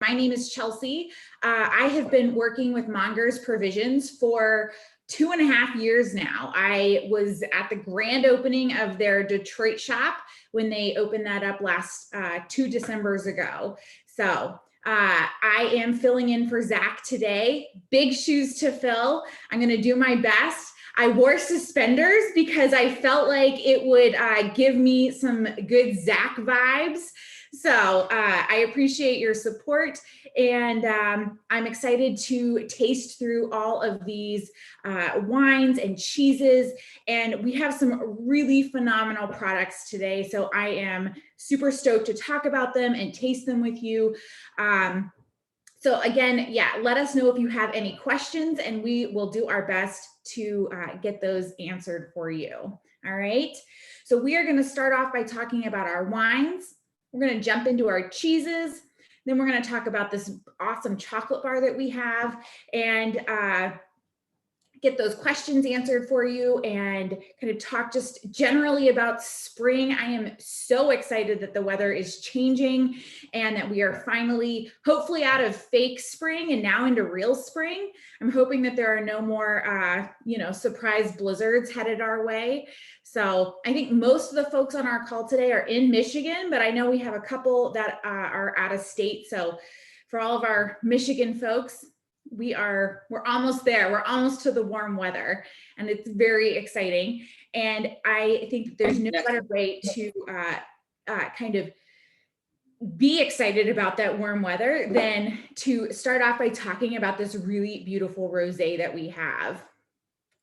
My name is Chelsea. I have been working with Mongers Provisions for 2.5 years now. I was at the grand opening of their Detroit shop when they opened that up last 2 Decembers ago. So I am filling in for Zach today. Big shoes to fill. I'm going to do my best. I wore suspenders because I felt like it would give me some good Zach vibes. So I appreciate your support, and I'm excited to taste through all of these wines and cheeses, and we have some really phenomenal products today. So I am super stoked to talk about them and taste them with you. So again, yeah, let us know if you have any questions, and we will do our best to get those answered for you. All right, so we are going to start off by talking about our wines. We're going to jump into our cheeses. Then we're going to talk about this awesome chocolate bar that we have, and get those questions answered for you, and kind of talk just generally about spring. I am so excited that the weather is changing and that we are finally, hopefully, out of fake spring and now into real spring. I'm hoping that there are no more, surprise blizzards headed our way. So I think most of the folks on our call today are in Michigan, but I know we have a couple that are out of state. So for all of our Michigan folks, we're almost there. We're almost to the warm weather, and it's very exciting. And I think there's no better way to kind of be excited about that warm weather than to start off by talking about this really beautiful rosé that we have.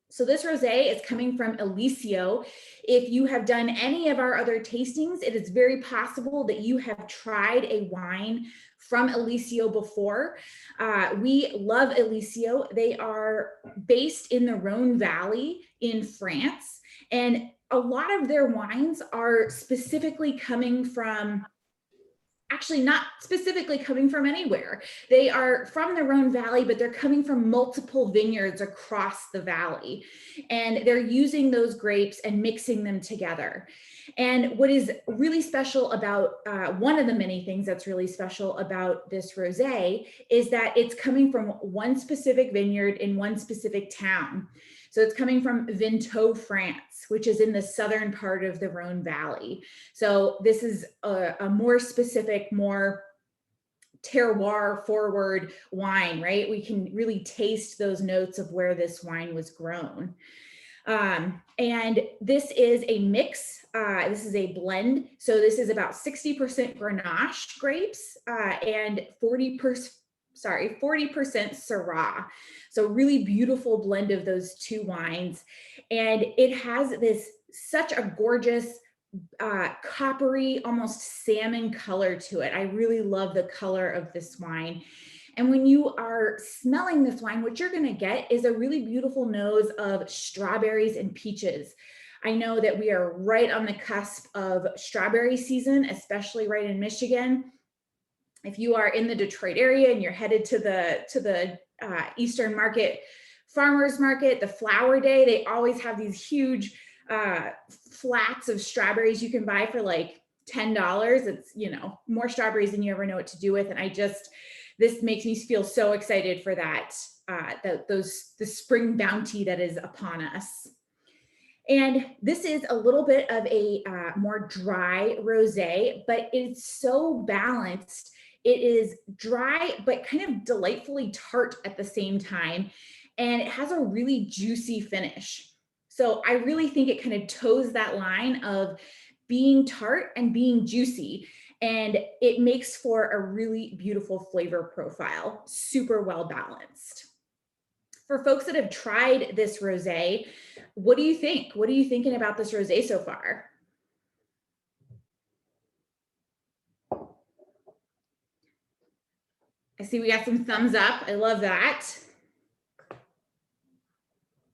So this rosé is coming from Eliseo. If you have done any of our other tastings, it is very possible that you have tried a wine from Eliseo before. We love Eliseo. They are based in the Rhone Valley in France, and a lot of their wines are specifically coming from, actually not specifically coming from anywhere. They are from the Rhone Valley, but they're coming from multiple vineyards across the valley. And they're using those grapes and mixing them together. And what is really special about, one of the many things that's really special about this rosé is that it's coming from one specific vineyard in one specific town. So it's coming from Vinteau, France, which is in the southern part of the Rhone Valley. So this is a more specific, more terroir forward wine, right? We can really taste those notes of where this wine was grown. And this is a mix. This is a blend. So this is about 60% Grenache grapes and 40% Syrah. So really beautiful blend of those two wines. And it has such a gorgeous coppery, almost salmon color to it. I really love the color of this wine. And when you are smelling this wine, what you're going to get is a really beautiful nose of strawberries and peaches. I know that we are right on the cusp of strawberry season, especially right in Michigan. If you are in the Detroit area and you're headed to the Eastern Market Farmers Market, the Flower Day, they always have these huge flats of strawberries you can buy for like $10. It's, more strawberries than you ever know what to do with. And this makes me feel so excited for that, the spring bounty that is upon us. And this is a little bit of a more dry rosé, but it's so balanced. It is dry, but kind of delightfully tart at the same time. And it has a really juicy finish. So I really think it kind of toes that line of being tart and being juicy. And it makes for a really beautiful flavor profile, super well balanced. For folks that have tried this rosé, what do you think? What are you thinking about this rosé so far? I see we got some thumbs up. I love that.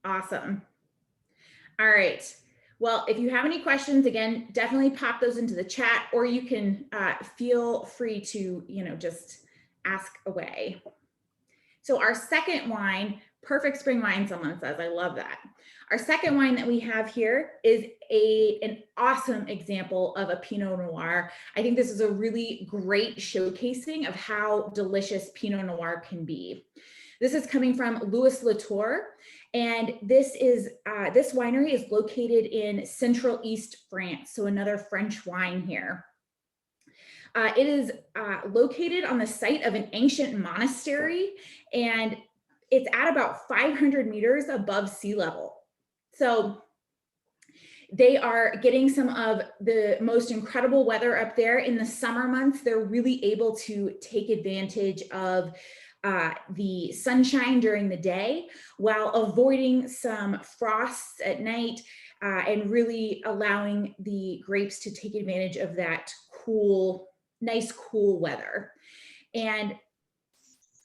Awesome. All right. Well, if you have any questions, again, definitely pop those into the chat, or you can feel free to, just ask away. So our second wine, Perfect spring wine, someone says. I love that. Our second wine that we have here is an awesome example of a Pinot Noir. I think this is a really great showcasing of how delicious Pinot Noir can be. This is coming from Louis Latour, and this winery is located in Central East France, so another French wine here. It is located on the site of an ancient monastery, and it's at about 500 meters above sea level. So they are getting some of the most incredible weather up there. In the summer months, they're really able to take advantage of the sunshine during the day while avoiding some frosts at night and really allowing the grapes to take advantage of that nice cool weather. And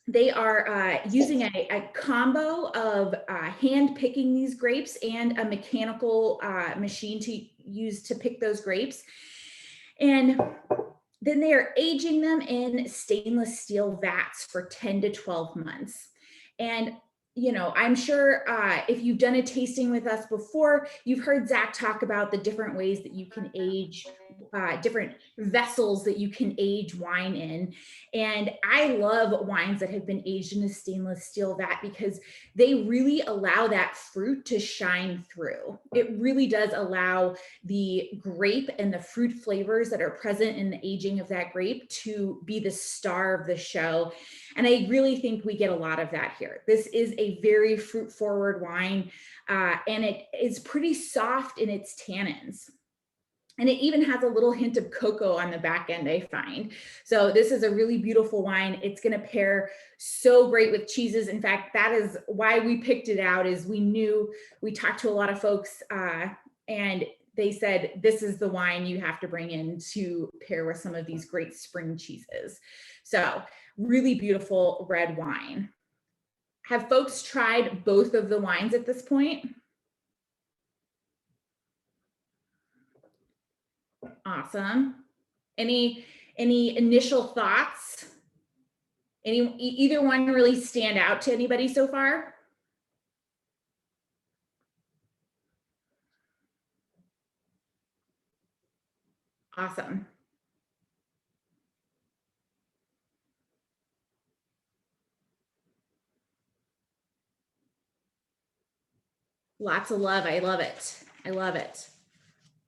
they are using a combo of hand picking these grapes and a mechanical machine to use to pick those grapes. And then they are aging them in stainless steel vats for 10 to 12 months. And you know, I'm sure if you've done a tasting with us before, you've heard Zach talk about the different ways that you can age, different vessels that you can age wine in. And I love wines that have been aged in a stainless steel vat because they really allow that fruit to shine through. It really does allow the grape and the fruit flavors that are present in the aging of that grape to be the star of the show. And I really think we get a lot of that here. This is a very fruit forward wine, and it is pretty soft in its tannins. And it even has a little hint of cocoa on the back end, I find. So this is a really beautiful wine. It's going to pair so great with cheeses. In fact, that is why we picked it out, is we talked to a lot of folks and they said, this is the wine you have to bring in to pair with some of these great spring cheeses. So really beautiful red wine. Have folks tried both of the wines at this point? Awesome. Any initial thoughts? Either one really stand out to anybody so far? Awesome. Lots of love. I love it. I love it.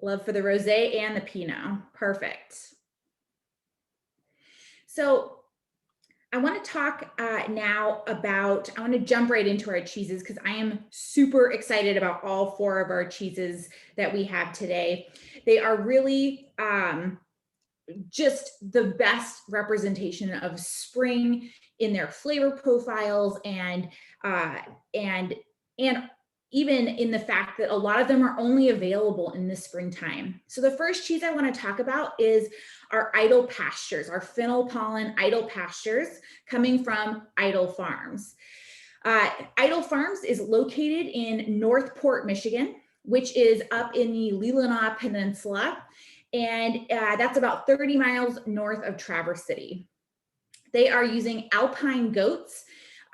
Love for the rosé and the Pinot. Perfect. So I want to talk now about, I want to jump right into our cheeses because I am super excited about all four of our cheeses that we have today. They are really just the best representation of spring in their flavor profiles and even in the fact that a lot of them are only available in the springtime. So the first cheese I want to talk about is our Idle Pastures, our fennel pollen Idle Pastures, coming from Idle Farms. Idle Farms is located in Northport, Michigan, which is up in the Leelanau Peninsula, and that's about 30 miles north of Traverse City. They are using alpine goats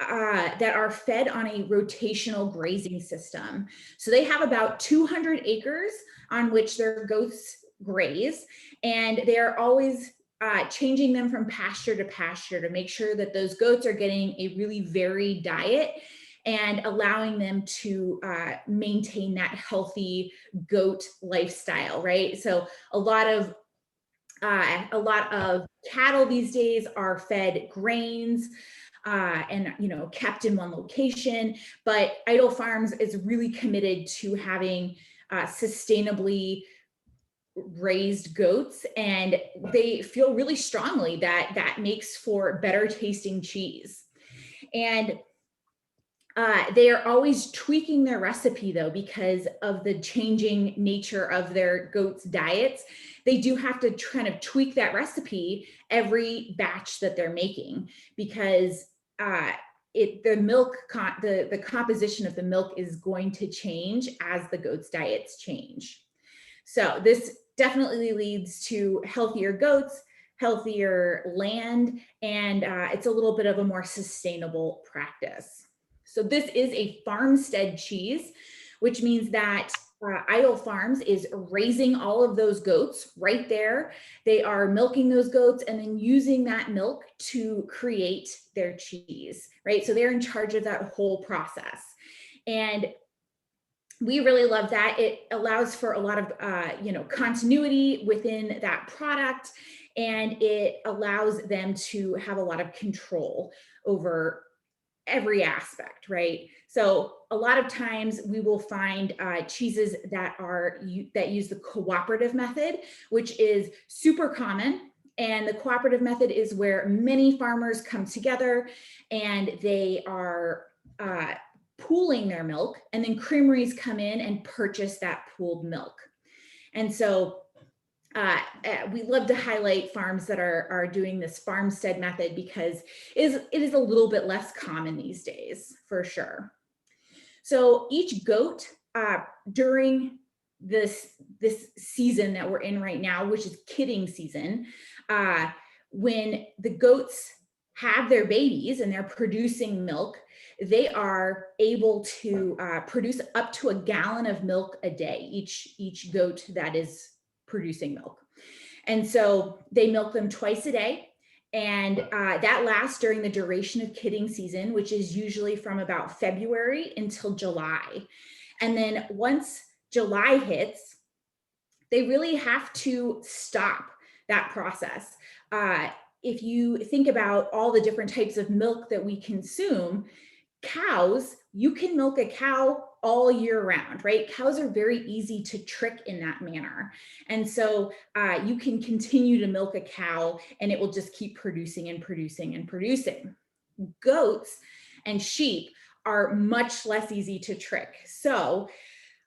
that are fed on a rotational grazing system. So they have about 200 acres on which their goats graze, and they're always changing them from pasture to pasture to make sure that those goats are getting a really varied diet and allowing them to maintain that healthy goat lifestyle, right? So a lot of cattle these days are fed grains and kept in one location, but Idle Farms is really committed to having sustainably raised goats, and they feel really strongly that that makes for better tasting cheese. And they are always tweaking their recipe though, because of the changing nature of their goats' diets. They do have to kind of tweak that recipe every batch that they're making, because the composition of the milk is going to change as the goats' diets change. So this definitely leads to healthier goats, healthier land, and it's a little bit of a more sustainable practice. So this is a farmstead cheese, which means that Idle Farms is raising all of those goats right there. They are milking those goats and then using that milk to create their cheese, right? So they're in charge of that whole process. And we really love that. It allows for a lot of continuity within that product, and it allows them to have a lot of control over every aspect, right? So a lot of times we will find cheeses that use the cooperative method, which is super common. And the cooperative method is where many farmers come together and they are pooling their milk, and then creameries come in and purchase that pooled milk. And so we love to highlight farms that are doing this farmstead method because it is a little bit less common these days, for sure. So each goat during this season that we're in right now, which is kidding season, when the goats have their babies and they're producing milk, they are able to produce up to a gallon of milk a day, each goat that is producing milk. And so they milk them twice a day. And that lasts during the duration of kidding season, which is usually from about February until July. And then once July hits, they really have to stop that process. If you think about all the different types of milk that we consume, cows, you can milk a cow all year round, right? Cows are very easy to trick in that manner. And so you can continue to milk a cow and it will just keep producing and producing and producing. Goats and sheep are much less easy to trick. So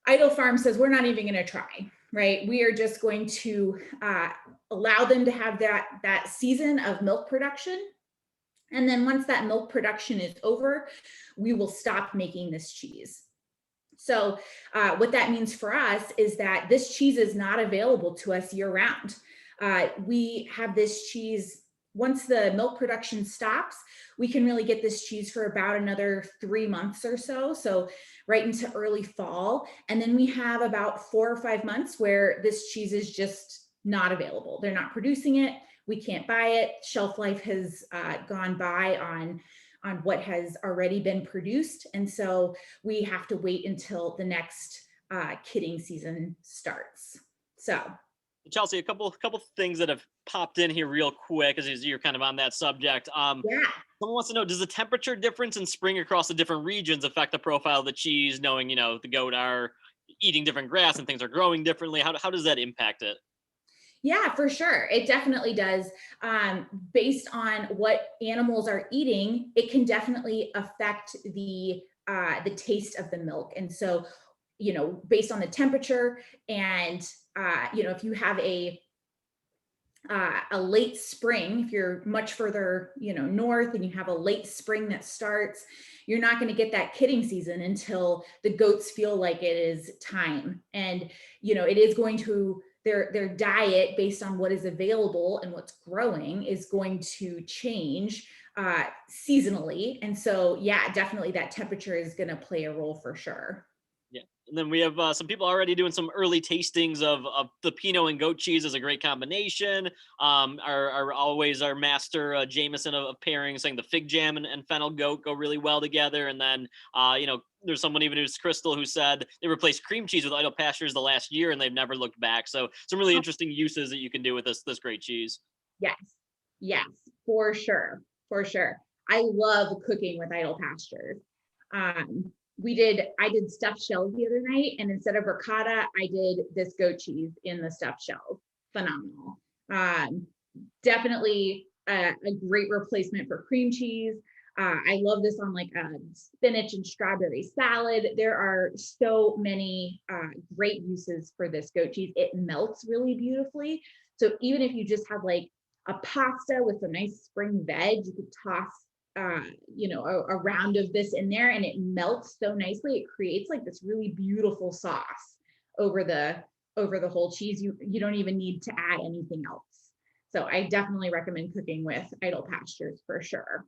Idle Farm says, we're not even gonna try, right? We are just going to allow them to have that season of milk production. And then once that milk production is over, we will stop making this cheese. So what that means for us is that this cheese is not available to us year round. We have this cheese, once the milk production stops, we can really get this cheese for about another 3 months or so. So right into early fall. And then we have about 4 or 5 months where this cheese is just not available. They're not producing it. We can't buy it. Shelf life has gone by on what has already been produced. And so we have to wait until the next kidding season starts. So Chelsea, a couple things that have popped in here real quick as you're kind of on that subject. yeah. Someone wants to know, does the temperature difference in spring across the different regions affect the profile of the cheese, knowing, the goat are eating different grass and things are growing differently? How does that impact it? Yeah, for sure. It definitely does. Based on what animals are eating, it can definitely affect the taste of the milk. And so, based on the temperature and, if you have a late spring, if you're much further, north and you have a late spring that starts, you're not going to get that kidding season until the goats feel like it is time. And, it is going to, their diet based on what is available and what's growing is going to change seasonally. And so, yeah, definitely that temperature is going to play a role for sure. Yeah. And then we have some people already doing some early tastings of the Pinot and goat cheese as a great combination. Our master Jameson of pairing, saying the fig jam and fennel goat go really well together. And then, there's someone even who's Crystal who said they replaced cream cheese with Idle Pastures the last year and they've never looked back. So some really interesting uses that you can do with this great cheese. Yes, yes, for sure, for sure. I love cooking with Idle Pastures. I did stuffed shells the other night, and instead of ricotta, I did this goat cheese in the stuffed shells. Phenomenal. Definitely a great replacement for cream cheese. I love this on like a spinach and strawberry salad. There are so many great uses for this goat cheese. It melts really beautifully. So even if you just have like a pasta with some nice spring veg, you could toss a round of this in there and it melts so nicely. It creates like this really beautiful sauce over the whole cheese. You don't even need to add anything else. So I definitely recommend cooking with Idle Pastures for sure.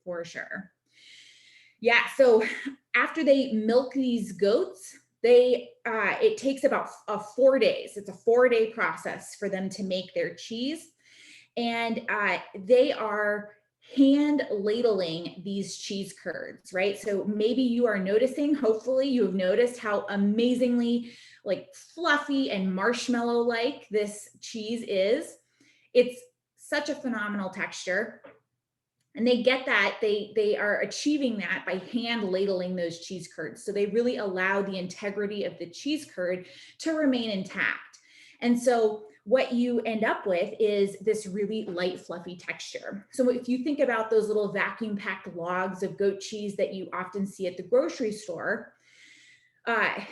For sure. Yeah, so after they milk these goats, it takes about 4 days. It's a 4-day process for them to make their cheese, and they are hand ladling these cheese curds, right? So maybe you are noticing, hopefully you have noticed how amazingly like fluffy and marshmallow like this cheese is. It's such a phenomenal texture. And they get that, they are achieving that by hand ladling those cheese curds. So they really allow the integrity of the cheese curd to remain intact. And so what you end up with is this really light, fluffy texture. So if you think about those little vacuum packed logs of goat cheese that you often see at the grocery store, I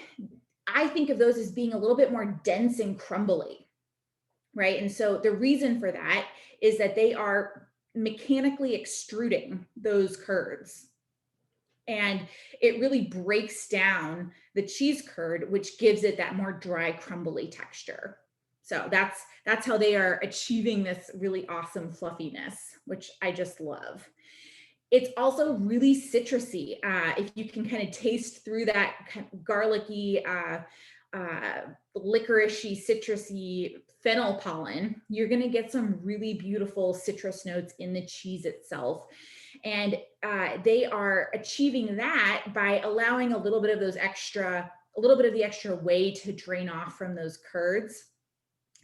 think of those as being a little bit more dense and crumbly, right? And so the reason for that is that they are mechanically extruding those curds. And it really breaks down the cheese curd, which gives it that more dry, crumbly texture. So that's how they are achieving this really awesome fluffiness, which I just love. It's also really citrusy. If you can kind of taste through that kind of garlicky, licoricey, citrusy fennel pollen, you're going to get some really beautiful citrus notes in the cheese itself. And they are achieving that by allowing a little bit of the extra whey to drain off from those curds.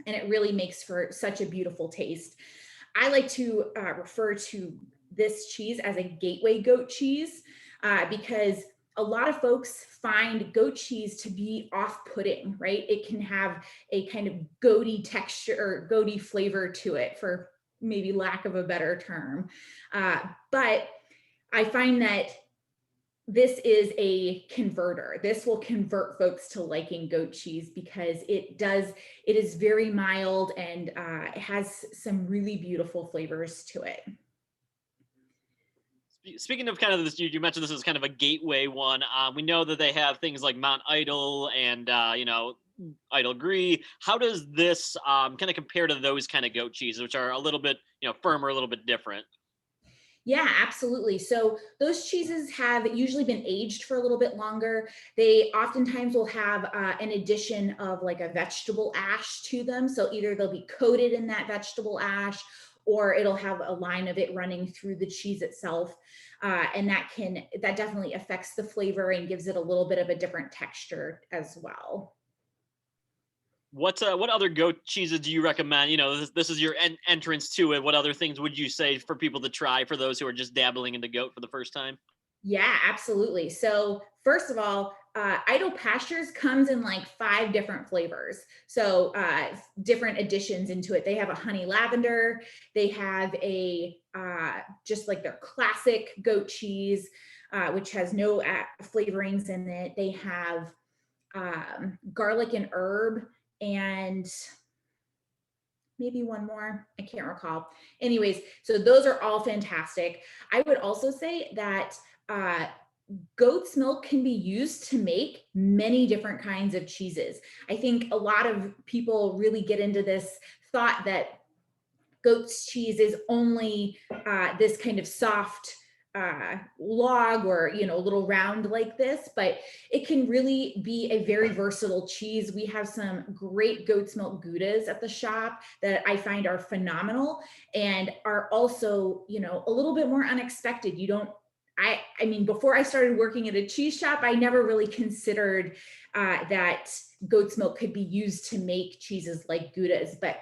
And it really makes for such a beautiful taste. I like to refer to this cheese as a gateway goat cheese because a lot of folks find goat cheese to be off-putting, right? It can have a kind of goaty texture or goaty flavor to it, for maybe lack of a better term. But I find that this is a converter. This will convert folks to liking goat cheese because it is very mild and it has some really beautiful flavors to it. Speaking of kind of this, you mentioned this is kind of a gateway one. We know that they have things like Mount Idle and, Idle Gris. How does this kind of compare to those kind of goat cheeses, which are a little bit, firmer, a little bit different? Yeah, absolutely. So those cheeses have usually been aged for a little bit longer. They oftentimes will have an addition of like a vegetable ash to them. So either they'll be coated in that vegetable ash, or it'll have a line of it running through the cheese itself. And that definitely affects the flavor and gives it a little bit of a different texture as well. What other goat cheeses do you recommend? This is your entrance to it. What other things would you say for people to try for those who are just dabbling into goat for the first time? Yeah, absolutely. So first of all, Idle Pastures comes in like 5 different flavors. So different additions into it. They have a honey lavender. They have a just like their classic goat cheese, which has no flavorings in it. They have garlic and herb, and maybe one more, I can't recall. Anyways, so those are all fantastic. I would also say that goat's milk can be used to make many different kinds of cheeses. I think a lot of people really get into this thought that goat's cheese is only this kind of soft log or a little round like this, but it can really be a very versatile cheese. We have some great goat's milk Goudas at the shop that I find are phenomenal and are also a little bit more unexpected. I mean, before I started working at a cheese shop, I never really considered that goat's milk could be used to make cheeses like Goudas, but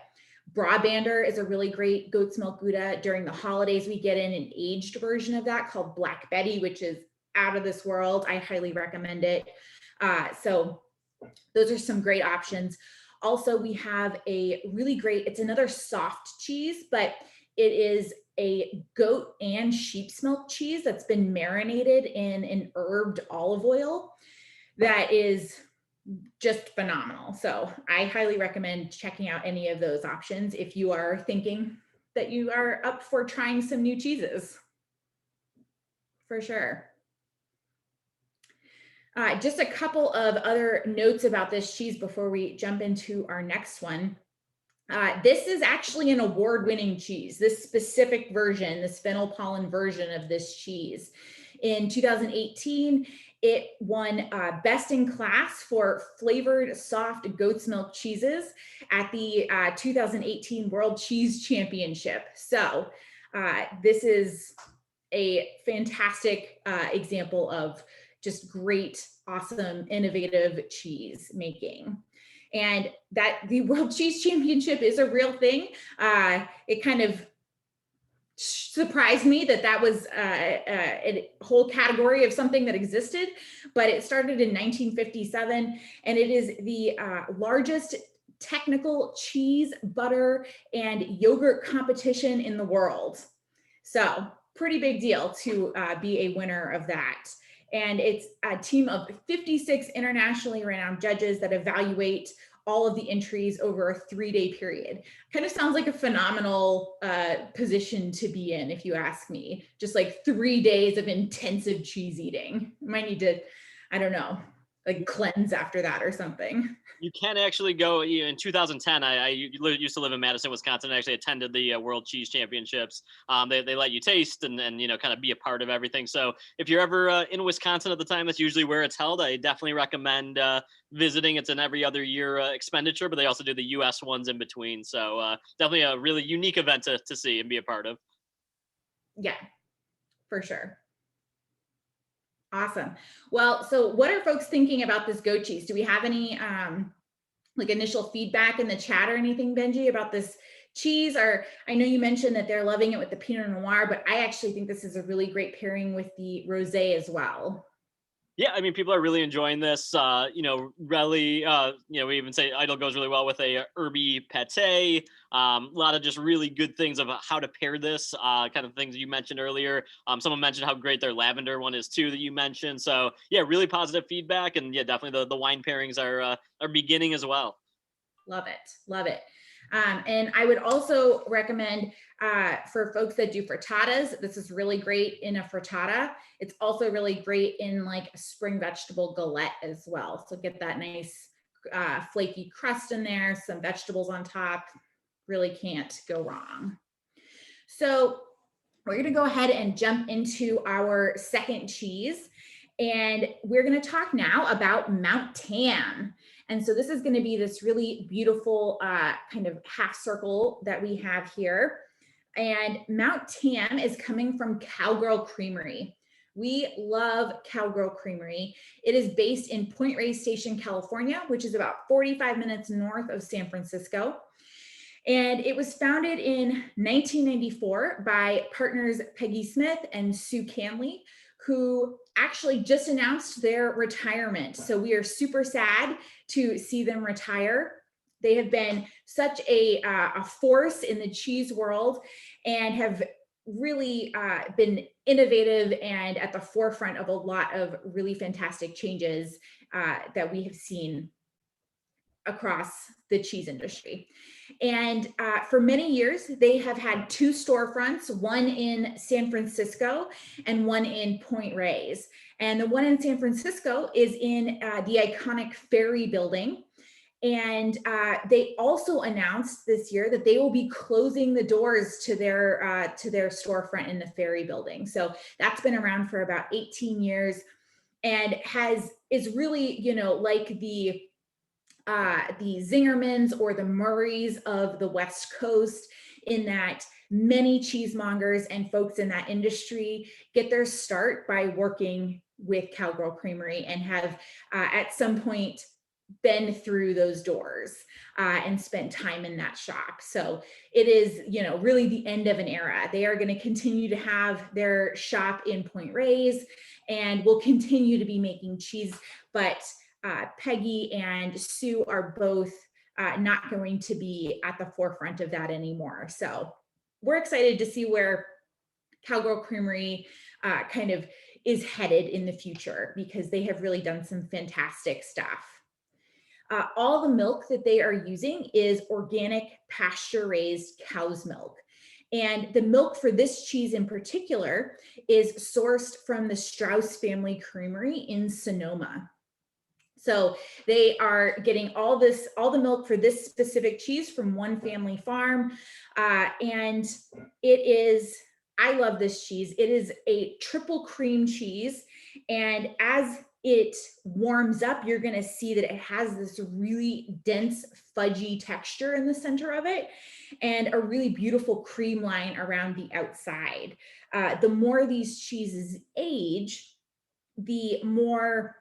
Brabander is a really great goat's milk Gouda. During the holidays, we get in an aged version of that called Black Betty, which is out of this world. I highly recommend it. So those are some great options. Also, we have a really great, it's another soft cheese, but it is a goat and sheep's milk cheese that's been marinated in an herbed olive oil that is just phenomenal. So I highly recommend checking out any of those options if you are thinking that you are up for trying some new cheeses. For sure. Just a couple of other notes about this cheese before we jump into our next one. This is actually an award-winning cheese. This specific version, this fennel pollen version of this cheese In 2018, it won Best in Class for flavored soft goat's milk cheeses at the 2018 World Cheese Championship. So this is a fantastic example of just great, awesome, innovative cheese making. And that the World Cheese Championship is a real thing. It kind of surprised me that that was a whole category of something that existed, but it started in 1957, and it is the largest technical cheese, butter, and yogurt competition in the world. So pretty big deal to be a winner of that. And it's a team of 56 internationally renowned judges that evaluate all of the entries over a 3-day period. Kind of sounds like a phenomenal position to be in, if you ask me. Just like 3 days of intensive cheese eating. Might need to, I don't know, like cleanse after that or something. You can actually go in 2010. I used to live in Madison, Wisconsin. I actually attended the World Cheese Championships. They let you taste and kind of be a part of everything. So if you're ever in Wisconsin at the time, that's usually where it's held. I definitely recommend visiting. It's an every other year expenditure, but they also do the U.S. ones in between. So definitely a really unique event to see and be a part of. Yeah, for sure. Awesome. Well, so what are folks thinking about this goat cheese? Do we have any like initial feedback in the chat or anything, Benji, about this cheese? Or I know you mentioned that they're loving it with the Pinot Noir, but I actually think this is a really great pairing with the rosé as well. Yeah, I mean, people are really enjoying this. Really, we even say Idle goes really well with a herby pate. A lot of just really good things about how to pair this, kind of things you mentioned earlier. Someone mentioned how great their lavender one is too that you mentioned. So yeah, really positive feedback, and yeah, definitely the wine pairings are beginning as well. Love it, love it. And I would also recommend for folks that do frittatas, this is really great in a frittata. It's also really great in like a spring vegetable galette as well. So get that nice flaky crust in there, some vegetables on top, really can't go wrong. So we're gonna go ahead and jump into our second cheese. And we're gonna talk now about Mount Tam. And so this is gonna be this really beautiful kind of half circle that we have here. And Mount Tam is coming from Cowgirl Creamery. We love Cowgirl Creamery. It is based in Point Reyes Station, California, which is about 45 minutes north of San Francisco. And it was founded in 1994 by partners Peggy Smith and Sue Canley, who actually just announced their retirement. So we are super sad to see them retire. They have been such a force in the cheese world and have really been innovative and at the forefront of a lot of really fantastic changes that we have seen across the cheese industry. And for many years, they have had 2 storefronts, one in San Francisco and one in Point Reyes. And the one in San Francisco is in the iconic Ferry building. And they also announced this year that they will be closing the doors to their storefront in the Ferry building. So that's been around for about 18 years and is really, like the Zingermans or the Murrays of the West Coast, in that many cheesemongers and folks in that industry get their start by working with Cowgirl Creamery and have at some point been through those doors and spent time in that shop. So it is, really the end of an era. They are going to continue to have their shop in Point Reyes and will continue to be making cheese, but Peggy and Sue are both not going to be at the forefront of that anymore. So we're excited to see where Cowgirl Creamery kind of is headed in the future, because they have really done some fantastic stuff. All the milk that they are using is organic pasture-raised cow's milk. And the milk for this cheese in particular is sourced from the Strauss family creamery in Sonoma. So they are getting all the milk for this specific cheese from one family farm. And it is I love this cheese. It is a triple cream cheese. And as it warms up, you're going to see that it has this really dense, fudgy texture in the center of it and a really beautiful cream line around the outside. The more these cheeses age, the more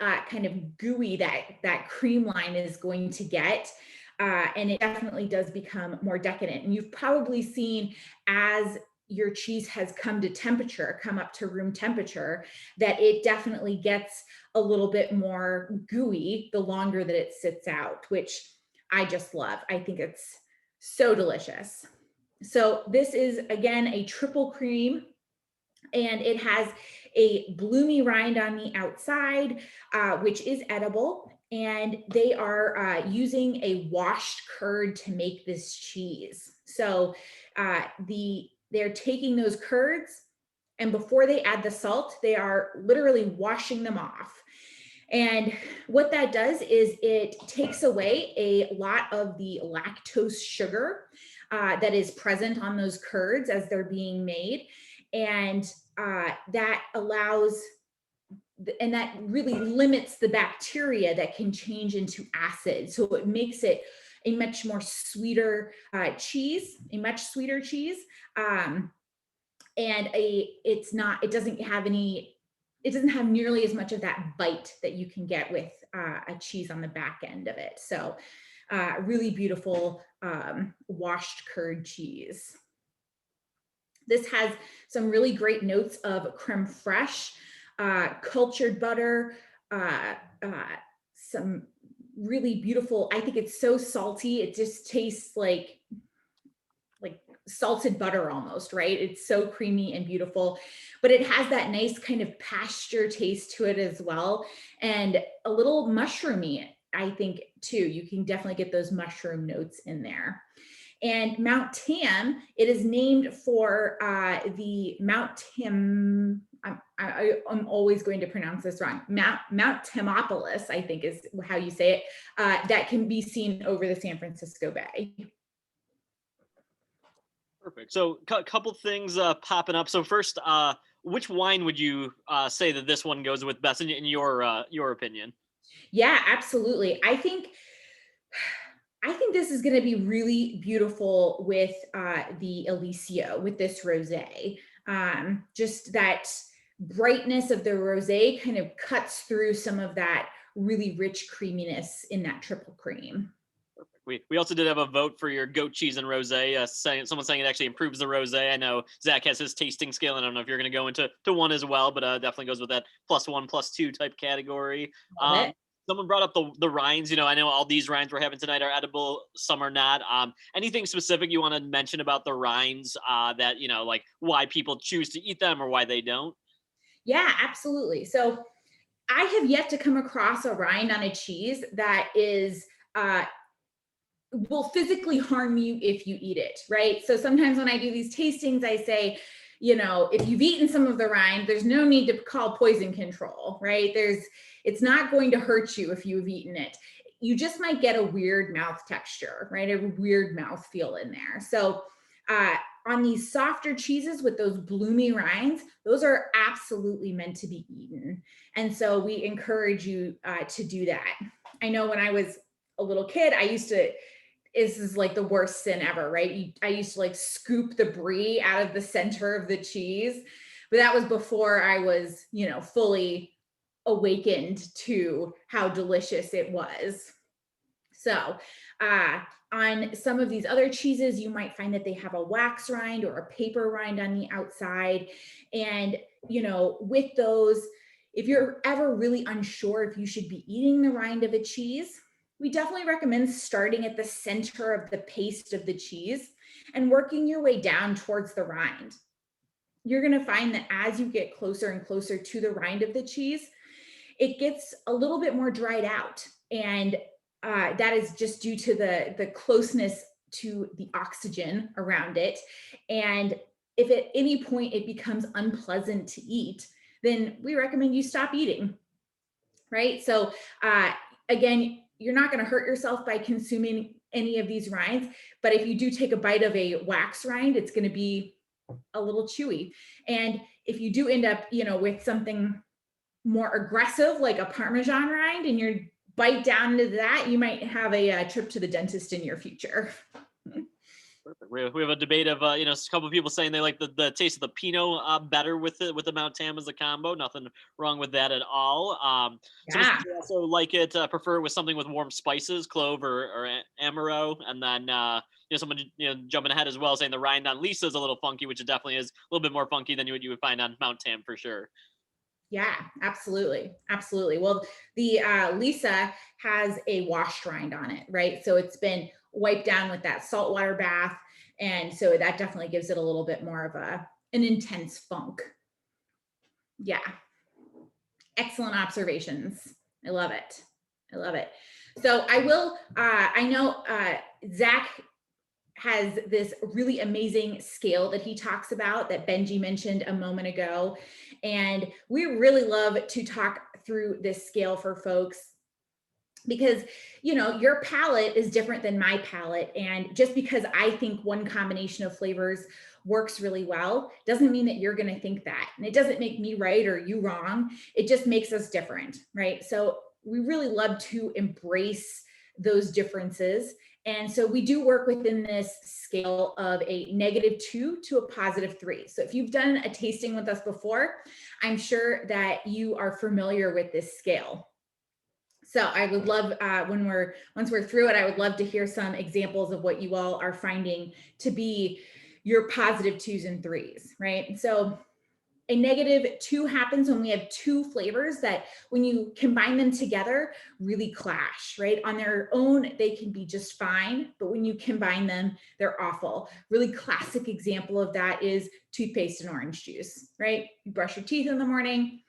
kind of gooey that cream line is going to get. And it definitely does become more decadent. And you've probably seen, as your cheese has come to temperature, come up to room temperature, that it definitely gets a little bit more gooey the longer that it sits out, which I just love. I think it's so delicious. So this is, again, a triple cream, and it has a bloomy rind on the outside, which is edible. And they are using a washed curd to make this cheese. So they're taking those curds, and before they add the salt, they are literally washing them off. And what that does is it takes away a lot of the lactose sugar that is present on those curds as they're being made. And that allows, and that really limits the bacteria that can change into acid. So it makes it a much more sweeter cheese, a much sweeter cheese. And it doesn't have nearly as much of that bite that you can get with a cheese on the back end of it. So really beautiful washed curd cheese. This has some really great notes of creme fraiche, cultured butter, some really beautiful, I think it's so salty. It just tastes like salted butter almost, right? It's so creamy and beautiful, but it has that nice kind of pasture taste to it as well. And a little mushroomy, I think, too. You can definitely get those mushroom notes in there. And Mount Tam, it is named for the Mount Tam, I'm always going to pronounce this wrong, Mount Tamopolis, I think is how you say it, that can be seen over the San Francisco Bay. Perfect. So a couple things popping up. So first, which wine would you say that this one goes with best in your opinion? Yeah, absolutely. I think this is going to be really beautiful with the Alicio, with this rosé. Just that brightness of the rosé kind of cuts through some of that really rich creaminess in that triple cream. We also did have a vote for your goat cheese and rosé. Someone saying it actually improves the rosé. I know Zach has his tasting scale, and I don't know if you're going to go into one as well, but definitely goes with that +1, +2 type category. Someone brought up the rinds. I know all these rinds we're having tonight are edible, some are not. Anything specific you want to mention about the rinds that, like why people choose to eat them or why they don't? Yeah, absolutely. So I have yet to come across a rind on a cheese that is will physically harm you if you eat it, right? So sometimes when I do these tastings, I say, if you've eaten some of the rind, there's no need to call poison control, right? It's not going to hurt you if you've eaten it. You just might get a weird mouth texture, right? A weird mouth feel in there. So on these softer cheeses with those bloomy rinds, those are absolutely meant to be eaten. And so we encourage you to do that. I know when I was a little kid, this is like the worst sin ever, right? I used to scoop the brie out of the center of the cheese, but that was before I was, fully awakened to how delicious it was. So on some of these other cheeses, you might find that they have a wax rind or a paper rind on the outside. And, with those, if you're ever really unsure if you should be eating the rind of a cheese, we definitely recommend starting at the center of the paste of the cheese and working your way down towards the rind. You're going to find that as you get closer and closer to the rind of the cheese, it gets a little bit more dried out. And that is just due to the closeness to the oxygen around it. And if at any point it becomes unpleasant to eat, then we recommend you stop eating, right? So again, you're not going to hurt yourself by consuming any of these rinds, but if you do take a bite of a wax rind, it's going to be a little chewy. And if you do end up, with something more aggressive, like a Parmesan rind, and you bite down into that, you might have a trip to the dentist in your future. Perfect. We have a debate of a couple of people saying they like the taste of the Pinot better with the Mount Tam as a combo. Nothing wrong with that at all. Some Yeah. people also like it, prefer it with something with warm spices, clove or amaro, and then someone jumping ahead as well saying the rind on Lisa is a little funky, which it definitely is a little bit more funky than you would find on Mount Tam for sure. Yeah, absolutely. Absolutely. Well, the Lisa has a washed rind on it, right? So it's been wiped down with that saltwater bath. And so that definitely gives it a little bit more of an intense funk. Yeah. Excellent observations. I love it. I love it. So I know Zach has this really amazing scale that he talks about that Benji mentioned a moment ago. And we really love to talk through this scale for folks because, your palate is different than my palate. And just because I think one combination of flavors works really well doesn't mean that you're going to think that. And it doesn't make me right or you wrong. It just makes us different, right? So we really love to embrace those differences. And so we do work within this scale of a -2 to a +3. So if you've done a tasting with us before, I'm sure that you are familiar with this scale. So I would love, once we're through it, I would love to hear some examples of what you all are finding to be your +2s and 3s, right? So a -2 happens when we have two flavors that when you combine them together really clash, right? On their own, they can be just fine, but when you combine them, they're awful. Really classic example of that is toothpaste and orange juice, right? You brush your teeth in the morning,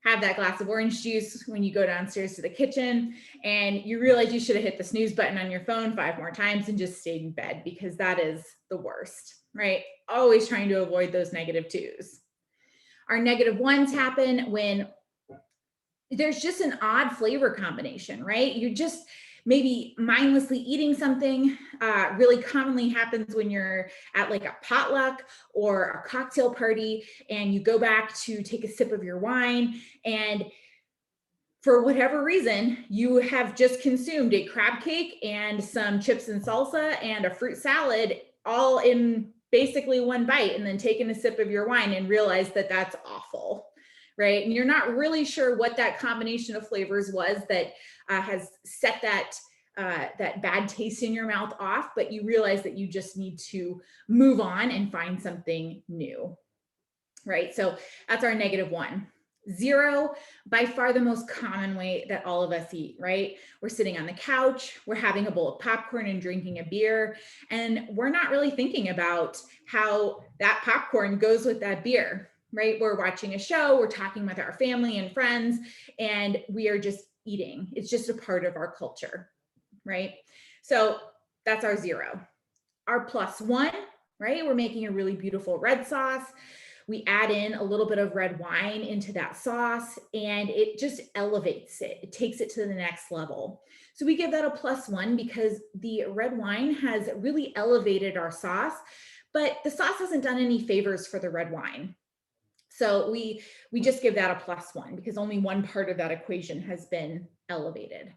have that glass of orange juice when you go downstairs to the kitchen, and you realize you should have hit the snooze button on your phone 5 more times and just stayed in bed, because that is the worst, right? Always trying to avoid those -2s. Our -1s happen when there's just an odd flavor combination, right? You're just maybe mindlessly eating something. Really commonly happens when you're at like a potluck or a cocktail party and you go back to take a sip of your wine, and for whatever reason, you have just consumed a crab cake and some chips and salsa and a fruit salad all in basically one bite, and then taking a sip of your wine and realize that that's awful, right? And you're not really sure what that combination of flavors was that has set that bad taste in your mouth off, but you realize that you just need to move on and find something new, right? So that's our -1. 0, by far the most common way that all of us eat, right? We're sitting on the couch, we're having a bowl of popcorn and drinking a beer, and we're not really thinking about how that popcorn goes with that beer, right? We're watching a show, we're talking with our family and friends, and we are just eating. It's just a part of our culture, right? So that's our 0. Our +1, right? We're making a really beautiful red sauce. We add in a little bit of red wine into that sauce, and it just elevates it. It takes it to the next level. So we give that a +1 because the red wine has really elevated our sauce, but the sauce hasn't done any favors for the red wine. So we just give that a +1 because only one part of that equation has been elevated.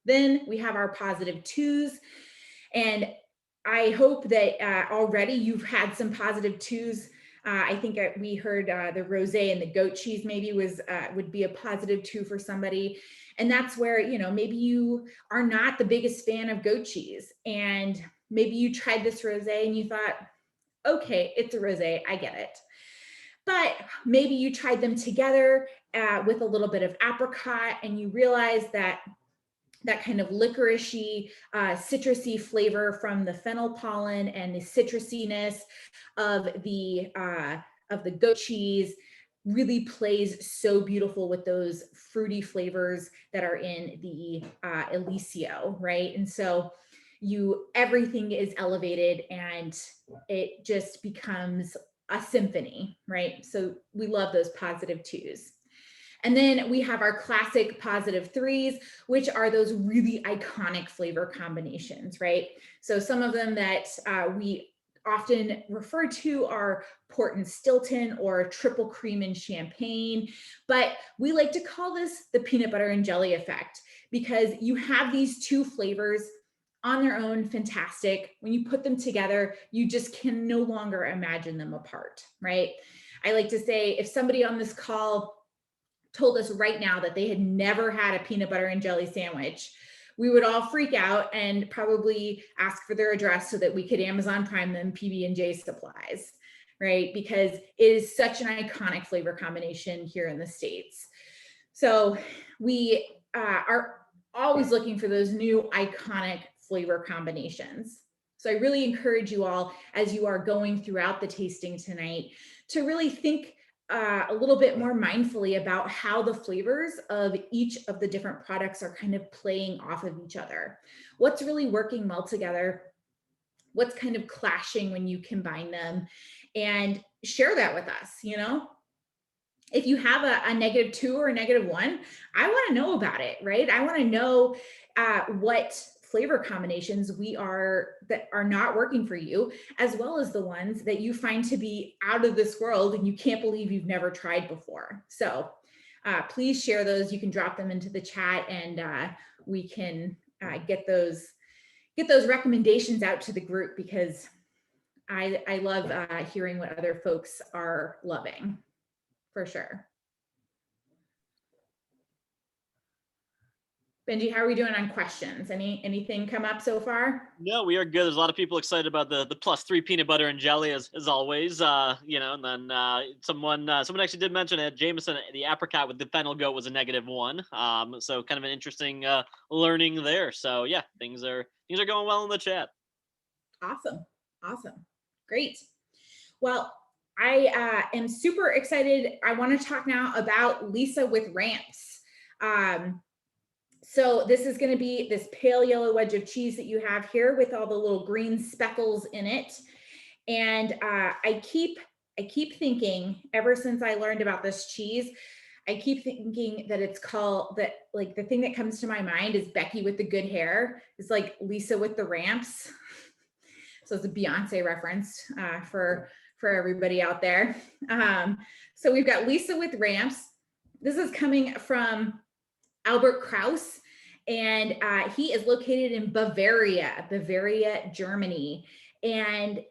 Then we have our +2s, and I hope that already you've had some +2s. I think we heard the rosé and the goat cheese maybe would be a +2 for somebody. And that's where, maybe you are not the biggest fan of goat cheese, and maybe you tried this rosé and you thought, okay, it's a rosé, I get it. But maybe you tried them together with a little bit of apricot, and you realize that kind of licoricey, citrusy flavor from the fennel pollen and the citrusiness of the goat cheese really plays so beautiful with those fruity flavors that are in the Eliseo, right? And so everything is elevated and it just becomes a symphony, right? So we love those +2s. And then we have our classic +3s, which are those really iconic flavor combinations, right? So some of them that we often referred to are port and Stilton or triple cream and champagne, but we like to call this the peanut butter and jelly effect, because you have these two flavors on their own, fantastic. When you put them together, you just can no longer imagine them apart, right? I like to say, if somebody on this call told us right now that they had never had a peanut butter and jelly sandwich, we would all freak out and probably ask for their address so that we could Amazon Prime them PB&J supplies, right? Because it is such an iconic flavor combination here in the States. So we are always looking for those new iconic flavor combinations. So I really encourage you all, as you are going throughout the tasting tonight, to really think a little bit more mindfully about how the flavors of each of the different products are kind of playing off of each other. What's really working well together? What's kind of clashing when you combine them? And share that with us, you know? If you have a -2 or a -1, I want to know about it, right? I want to know what flavor combinations that are not working for you, as well as the ones that you find to be out of this world and you can't believe you've never tried before. So please share those. You can drop them into the chat, and we can get those recommendations out to the group, because I love hearing what other folks are loving, for sure. Benji, how are we doing on questions? Anything come up so far? No, we are good. There's a lot of people excited about the +3 peanut butter and jelly as always. You know, and then someone actually did mention it. Jameson, the apricot with the fennel goat was a -1. So kind of an interesting learning there. So yeah, things are going well in the chat. Awesome, great. Well, I am super excited. I want to talk now about Lisa with ramps. So this is going to be this pale yellow wedge of cheese that you have here with all the little green speckles in it. And I keep thinking, ever since I learned about this cheese, I keep thinking that it's called that, like, the thing that comes to my mind is Becky with the good hair. It's like Lisa with the ramps. So it's a Beyonce reference for everybody out there. So we've got Lisa with ramps. This is coming from Albert Kraus, and he is located in Bavaria, Germany. And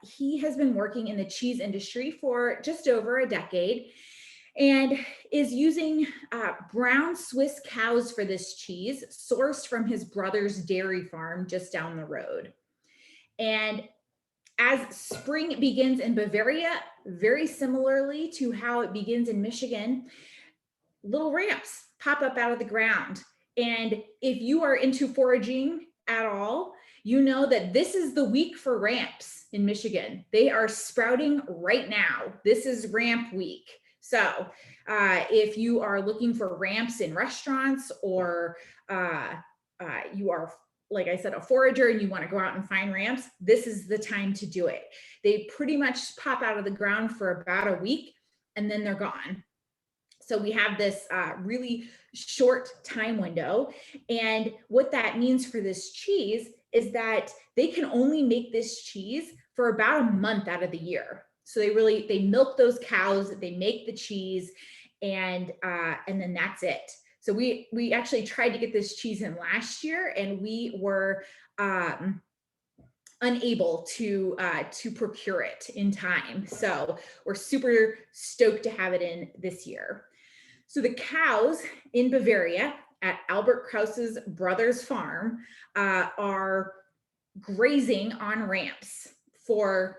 he has been working in the cheese industry for just over a decade, and is using brown Swiss cows for this cheese, sourced from his brother's dairy farm just down the road. And as spring begins in Bavaria, very similarly to how it begins in Michigan, little ramps pop up out of the ground. And if you are into foraging at all, you know that this is the week for ramps in Michigan. They are sprouting right now. This is ramp week. So if you are looking for ramps in restaurants, or you are, like I said, a forager and you want to go out and find ramps, this is the time to do it. They pretty much pop out of the ground for about a week and then they're gone. So we have this really short time window. And what that means for this cheese is that they can only make this cheese for about a month out of the year. So they milk those cows, they make the cheese, and then that's it. So we actually tried to get this cheese in last year, and we were unable to procure it in time. So we're super stoked to have it in this year. So the cows in Bavaria at Albert Kraus's brother's farm are grazing on ramps for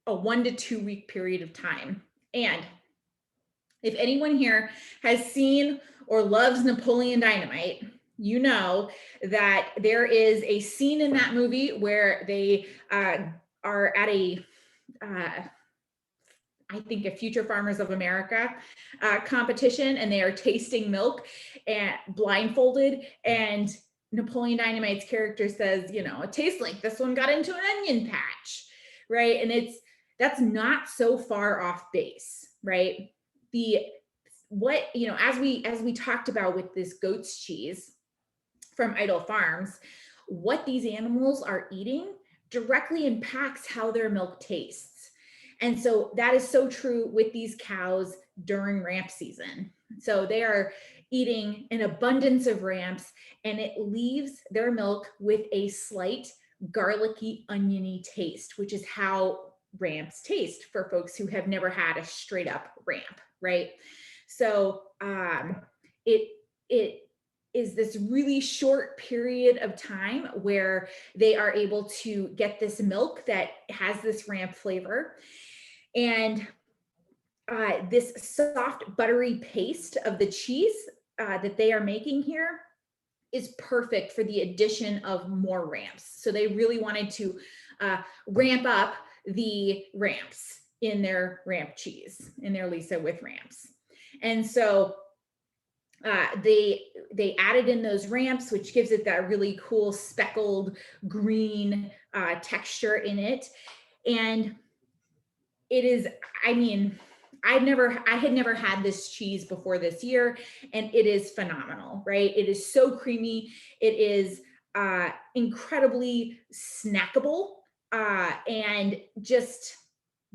a 1 to 2 week period of time. And if anyone here has seen or loves Napoleon Dynamite, you know that there is a scene in that movie where they are at I think a Future Farmers of America competition, and they are tasting milk and blindfolded, and Napoleon Dynamite's character says, you know, it tastes like this one got into an onion patch, right? And that's not so far off base, right? As we talked about with this goat's cheese from Idle Farms, what these animals are eating directly impacts how their milk tastes. And so that is so true with these cows during ramp season. So they are eating an abundance of ramps, and it leaves their milk with a slight garlicky, oniony taste, which is how ramps taste for folks who have never had a straight up ramp, right? So it is this really short period of time where they are able to get this milk that has this ramp flavor. And this soft, buttery paste of the cheese that they are making here is perfect for the addition of more ramps. So they really wanted to ramp up the ramps in their ramp cheese, in their Lisa with ramps. And so they added in those ramps, which gives it that really cool speckled green texture in it. And it is, I mean, I had never had this cheese before this year, and it is phenomenal, right? It is so creamy. It is incredibly snackable and just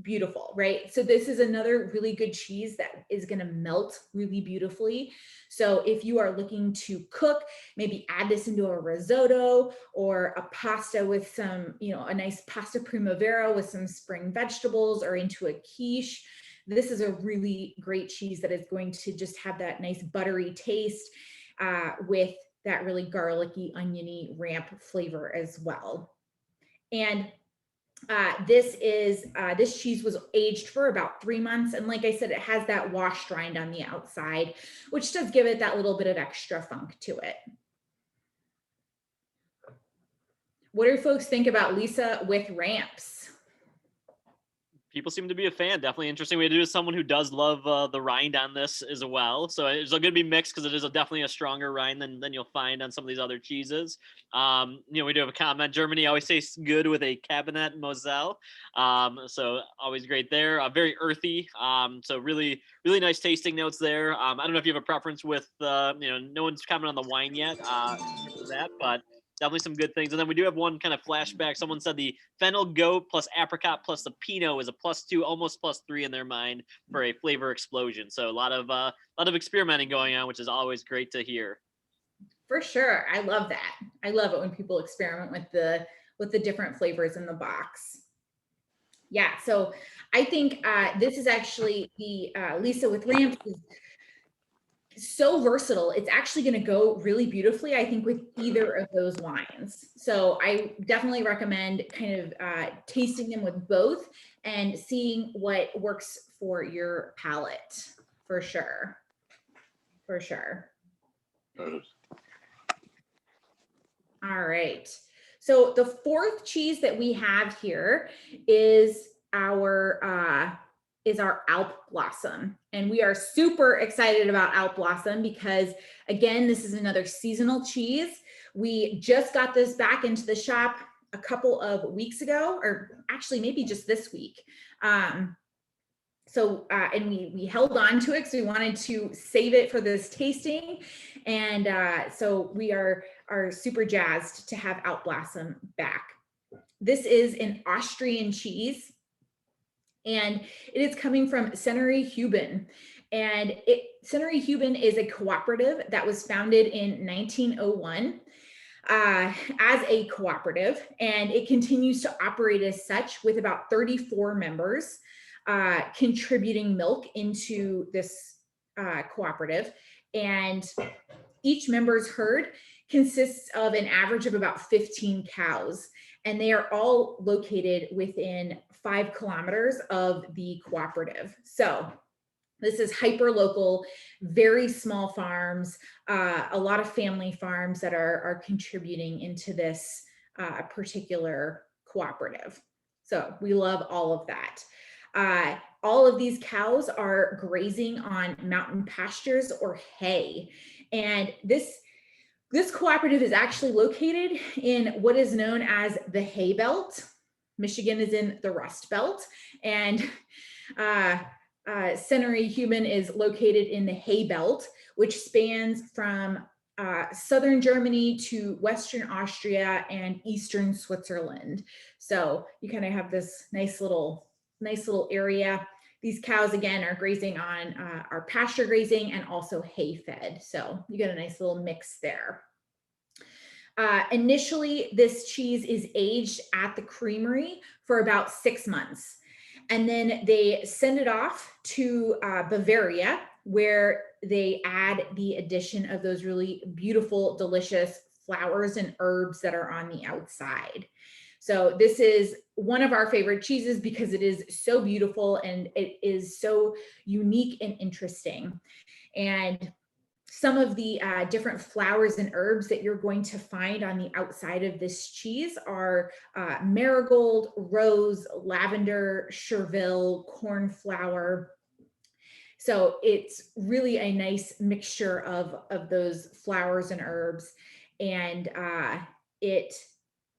beautiful, right? So this is another really good cheese that is going to melt really beautifully. So if you are looking to cook, maybe add this into a risotto or a pasta with some, a nice pasta primavera with some spring vegetables, or into a quiche. This is a really great cheese that is going to just have that nice buttery taste with that really garlicky, oniony ramp flavor as well. And this cheese was aged for about 3 months. And like I said, it has that washed rind on the outside, which does give it that little bit of extra funk to it. What do folks think about Lisa with ramps? People seem to be a fan. Definitely interesting way to do it. Someone who does love the rind on this as well. So it's going to be mixed because it is definitely a stronger rind than you'll find on some of these other cheeses. We do have a comment. Germany always tastes good with a Cabernet Moselle. So always great there. Very earthy. So really, really nice tasting notes there. I don't know if you have a preference with, no one's commented on the wine yet for that, but definitely some good things. And then we do have one kind of flashback. Someone said the fennel goat plus apricot plus the Pinot is a +2, almost +3 in their mind for a flavor explosion. So a lot of experimenting going on, which is always great to hear. For sure. I love that. I love it when people experiment with the different flavors in the box. Yeah. So I think this is actually the Lisa with ramps is so versatile. It's actually going to go really beautifully, I think, with either of those wines. So I definitely recommend kind of tasting them with both and seeing what works for your palate, for sure. For sure. All right. So the fourth cheese that we have here is our Alp Blossom. And we are super excited about Alp Blossom because, again, this is another seasonal cheese. We just got this back into the shop a couple of weeks ago, or actually maybe just this week. And we held on to it because we wanted to save it for this tasting. And so we are super jazzed to have Alp Blossom back. This is an Austrian cheese, and it is coming from Sennery Huben. And Sennery Huben is a cooperative that was founded in 1901 as a cooperative, and it continues to operate as such with about 34 members contributing milk into this cooperative. And each member's herd consists of an average of about 15 cows, and they are all located within 5 kilometers of the cooperative. So this is hyper local, very small farms, a lot of family farms that are contributing into this particular cooperative. So we love all of that. All of these cows are grazing on mountain pastures or hay. And this cooperative is actually located in what is known as the Hay Belt. Michigan is in the Rust Belt, and Sennery Huben is located in the Hay Belt, which spans from southern Germany to Western Austria and Eastern Switzerland. So you kind of have this nice little area. These cows, again, are grazing on are pasture grazing and also hay fed. So you get a nice little mix there. Initially, this cheese is aged at the creamery for about 6 months. And then they send it off to Bavaria, where they add the addition of those really beautiful, delicious flowers and herbs that are on the outside. So this is one of our favorite cheeses because it is so beautiful and it is so unique and interesting. And some of the different flowers and herbs that you're going to find on the outside of this cheese are marigold, rose, lavender, chervil, cornflower. So it's really a nice mixture of those flowers and herbs, and it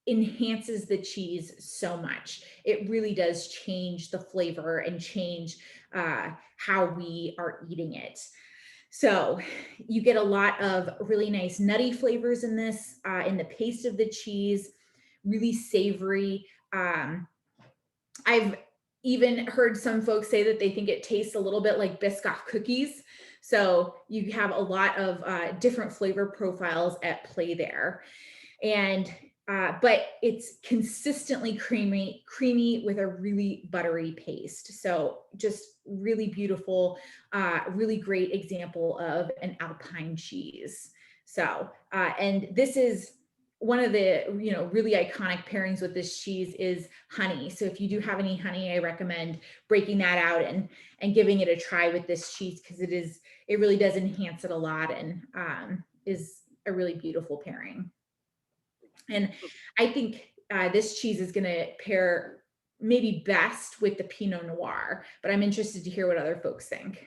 enhances the cheese so much. It really does change the flavor and change how we are eating it. So you get a lot of really nice nutty flavors in this, in the paste of the cheese, really savory. I've even heard some folks say that they think it tastes a little bit like Biscoff cookies. So you have a lot of different flavor profiles at play there. And but it's consistently creamy with a really buttery paste. So just really beautiful, really great example of an Alpine cheese. So, and this is one of the, really iconic pairings with this cheese is honey. So if you do have any honey, I recommend breaking that out and giving it a try with this cheese, because it really does enhance it a lot and is a really beautiful pairing. And I think this cheese is going to pair maybe best with the Pinot Noir, but I'm interested to hear what other folks think.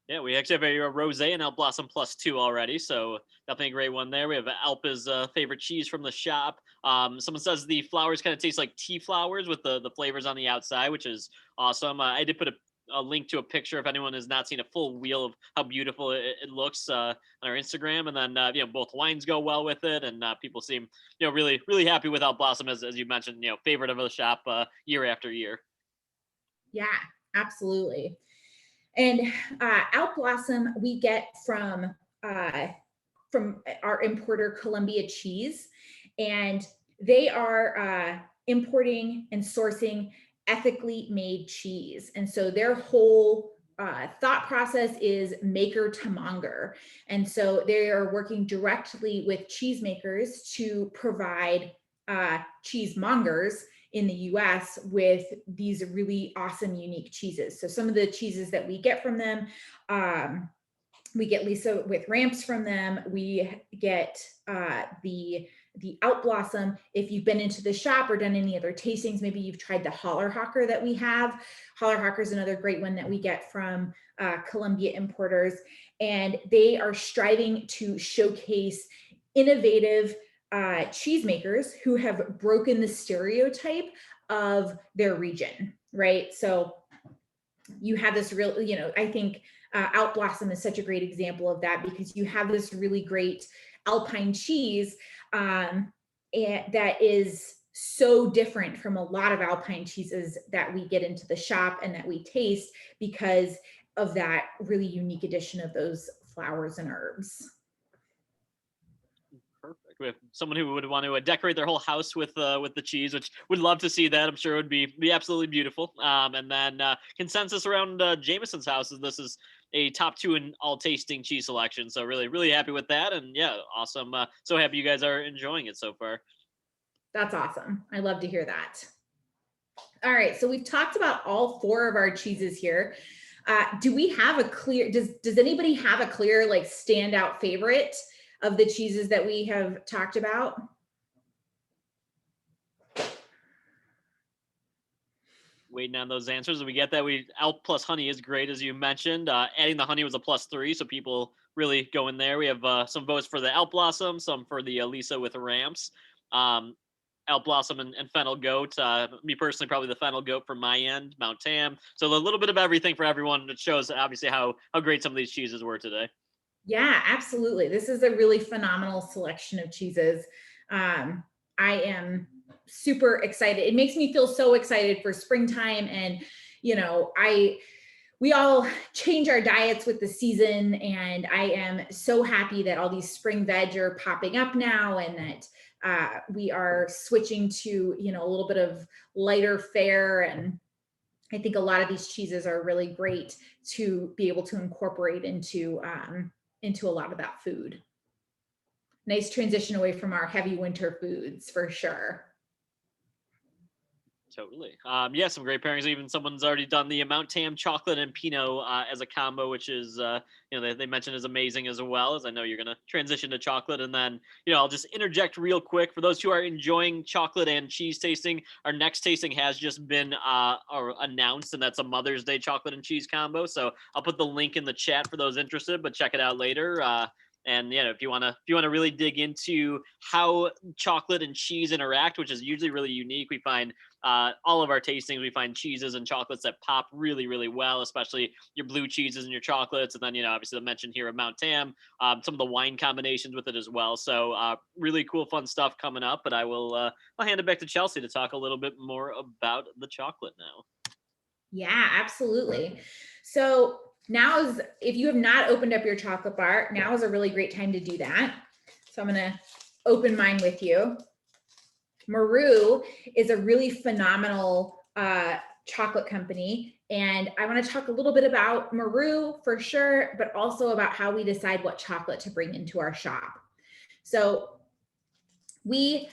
Yeah, we actually have a rosé and Alp Blossom +2 already, so definitely a great one there. We have Alpa's favorite cheese from the shop. Someone says the flowers kind of taste like tea flowers with the flavors on the outside, which is awesome. I did put a link to a picture if anyone has not seen a full wheel of how beautiful it looks on our Instagram, and then both wines go well with it, and people seem really happy with Alp Blossom, as you mentioned, favorite of the shop year after year. Yeah, absolutely. And Alp Blossom we get from our importer Columbia Cheese, and they are importing and sourcing ethically made cheese. And so their whole thought process is maker to monger. And so they are working directly with cheesemakers to provide cheesemongers in the US with these really awesome, unique cheeses. So some of the cheeses that we get from them, we get Lisa with ramps from them. We get the Alp Blossom. If you've been into the shop or done any other tastings, maybe you've tried the Hollerhacker that we have. Hollerhacker is another great one that we get from Columbia importers. And they are striving to showcase innovative cheesemakers who have broken the stereotype of their region, right? So you have this real, I think Alp Blossom is such a great example of that, because you have this really great Alpine cheese and that is so different from a lot of Alpine cheeses that we get into the shop and that we taste, because of that really unique addition of those flowers and herbs. Perfect. We have someone who would want to decorate their whole house with the cheese, which would love to see that. I'm sure it would be absolutely beautiful. And then consensus around Jameson's house is this is a top 2 in all tasting cheese selection. So really happy with that. And yeah, awesome. So happy you guys are enjoying it so far. That's awesome. I love to hear that. All right, so we've talked about all 4 of our cheeses here. Do we have a clear, does anybody have a clear like standout favorite of the cheeses that we have talked about? Waiting on those answers. And we get that Alp plus honey is great, as you mentioned. Adding the honey was a +3, so people really go in there. We have some votes for the Alp Blossom, some for the Lisa with ramps. Alp Blossom and Fennel Goat. Me personally, probably the Fennel Goat from my end, Mount Tam. So a little bit of everything for everyone. It shows obviously how great some of these cheeses were today. Yeah, absolutely. This is a really phenomenal selection of cheeses. I am super excited. It makes me feel so excited for springtime. And, you know, we all change our diets with the season. And I am so happy that all these spring veg are popping up now, and that we are switching to, you know, a little bit of lighter fare. And I think a lot of these cheeses are really great to be able to incorporate into a lot of that food. Nice transition away from our heavy winter foods for sure. Totally. Yeah, some great pairings. Even someone's already done the Mount Tam chocolate and Pinot as a combo, which is, they mentioned is amazing as well. As I know you're going to transition to chocolate. And then, I'll just interject real quick for those who are enjoying chocolate and cheese tasting. Our next tasting has just been announced, and that's a Mother's Day chocolate and cheese combo. So I'll put the link in the chat for those interested, but check it out later. And if you want to really dig into how chocolate and cheese interact, which is usually really unique, we find all of our tastings, we find cheeses and chocolates that pop really, really well, especially your blue cheeses and your chocolates. And then, obviously the mention here of Mount Tam, some of the wine combinations with it as well. So really cool, fun stuff coming up. But I'll hand it back to Chelsea to talk a little bit more about the chocolate now. Yeah, absolutely. So if you have not opened up your chocolate bar, now is a really great time to do that. So I'm going to open mine with you. Maru is a really phenomenal chocolate company. And I want to talk a little bit about Maru for sure, but also about how we decide what chocolate to bring into our shop. So the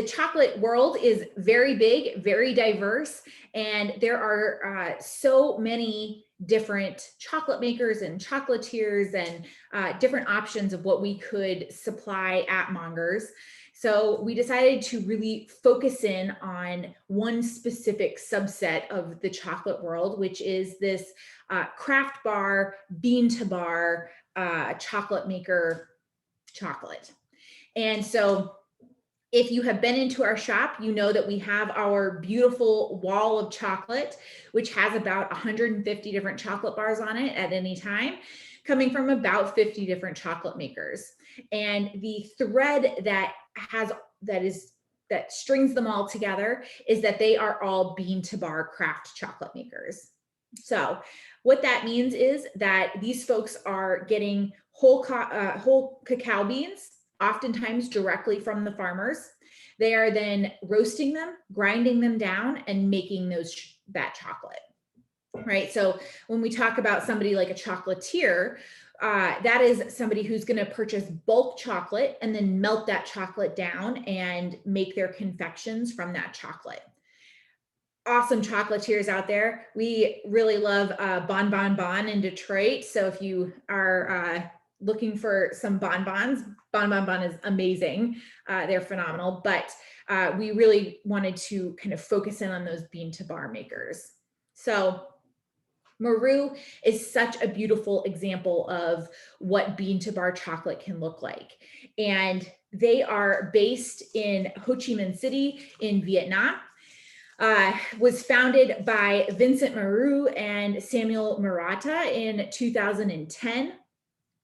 chocolate world is very big, very diverse, and there are so many different chocolate makers and chocolatiers and different options of what we could supply at Mongers. So we decided to really focus in on one specific subset of the chocolate world, which is this craft bar, bean to bar chocolate maker chocolate. And so if you have been into our shop, you know that we have our beautiful wall of chocolate, which has about 150 different chocolate bars on it at any time, coming from about 50 different chocolate makers. And the thread that strings them all together is that they are all bean to bar craft chocolate makers. So what that means is that these folks are getting whole cacao beans, oftentimes directly from the farmers. They are then roasting them, grinding them down, and making that chocolate, right? So when we talk about somebody like a chocolatier, that is somebody who's going to purchase bulk chocolate and then melt that chocolate down and make their confections from that chocolate. Awesome chocolatiers out there. We really love Bon Bon Bon in Detroit. So if you are looking for some bonbons, Bon Bon Bon is amazing. They're phenomenal, but we really wanted to kind of focus in on those bean to bar makers. So Maru is such a beautiful example of what bean to bar chocolate can look like. And they are based in Ho Chi Minh City in Vietnam. Was founded by Vincent Maru and Samuel Murata in 2010.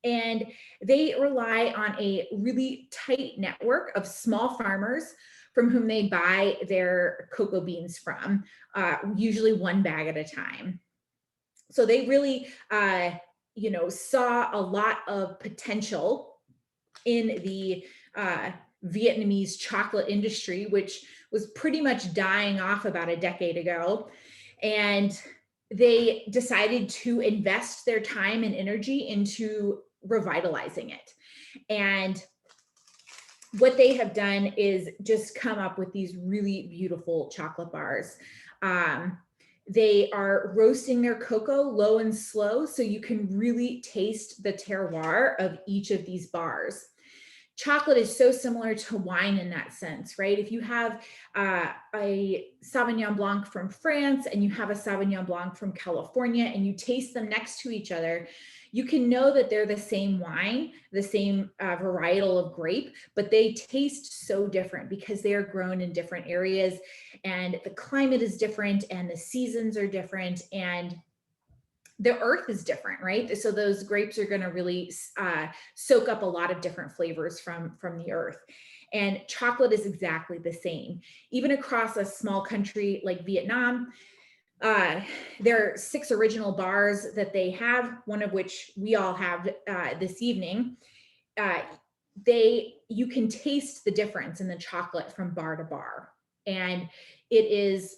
And they rely on a really tight network of small farmers from whom they buy their cocoa beans from, usually one bag at a time. So they really, saw a lot of potential in the Vietnamese chocolate industry, which was pretty much dying off about a decade ago. And they decided to invest their time and energy into revitalizing it. And what they have done is just come up with these really beautiful chocolate bars. They are roasting their cocoa low and slow, so you can really taste the terroir of each of these bars. Chocolate is so similar to wine in that sense, right? If you have a Sauvignon Blanc from France and you have a Sauvignon Blanc from California and you taste them next to each other, you can know that they're the same wine, the same varietal of grape, but they taste so different because they are grown in different areas and the climate is different and the seasons are different. And the earth is different, right? So those grapes are going to really soak up a lot of different flavors from the earth. And chocolate is exactly the same. Even across a small country like Vietnam, there are 6 original bars that they have, one of which we all have this evening. You can taste the difference in the chocolate from bar to bar. And it is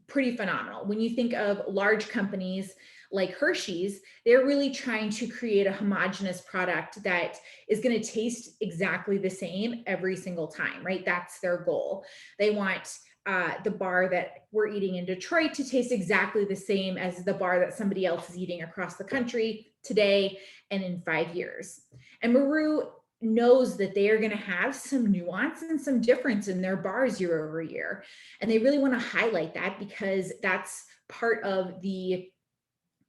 pretty phenomenal. When you think of large companies like Hershey's, they're really trying to create a homogeneous product that is going to taste exactly the same every single time, right? That's their goal. They want the bar that we're eating in Detroit to taste exactly the same as the bar that somebody else is eating across the country today and in 5 years. And Maru knows that they are going to have some nuance and some difference in their bars year over year. And they really want to highlight that because that's part of the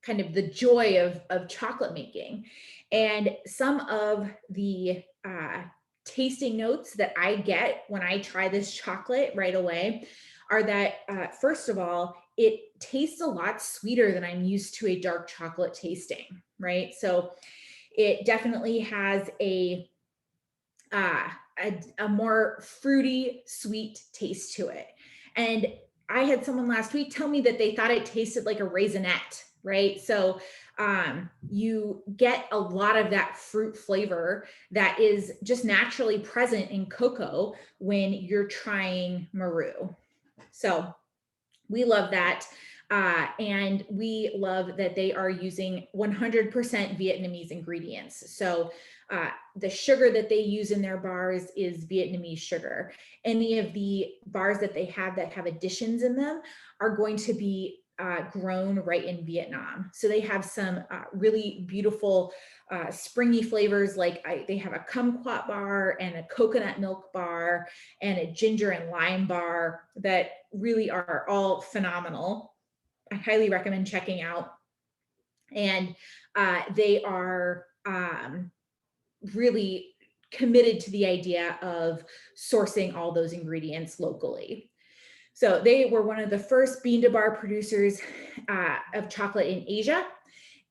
kind of the joy of chocolate making. And some of the tasting notes that I get when I try this chocolate right away are that, first of all, it tastes a lot sweeter than I'm used to a dark chocolate tasting, right? So it definitely has a more fruity, sweet taste to it. And I had someone last week tell me that they thought it tasted like a raisinette, right? So you get a lot of that fruit flavor that is just naturally present in cocoa when you're trying Maru. So we love that. And we love that they are using 100% Vietnamese ingredients. So the sugar that they use in their bars is Vietnamese sugar. Any of the bars that they have that have additions in them are going to be grown right in Vietnam. So they have some really beautiful springy flavors, like they have a kumquat bar and a coconut milk bar and a ginger and lime bar that really are all phenomenal. I highly recommend checking out. And they are really committed to the idea of sourcing all those ingredients locally. So they were one of the first bean to bar producers of chocolate in Asia,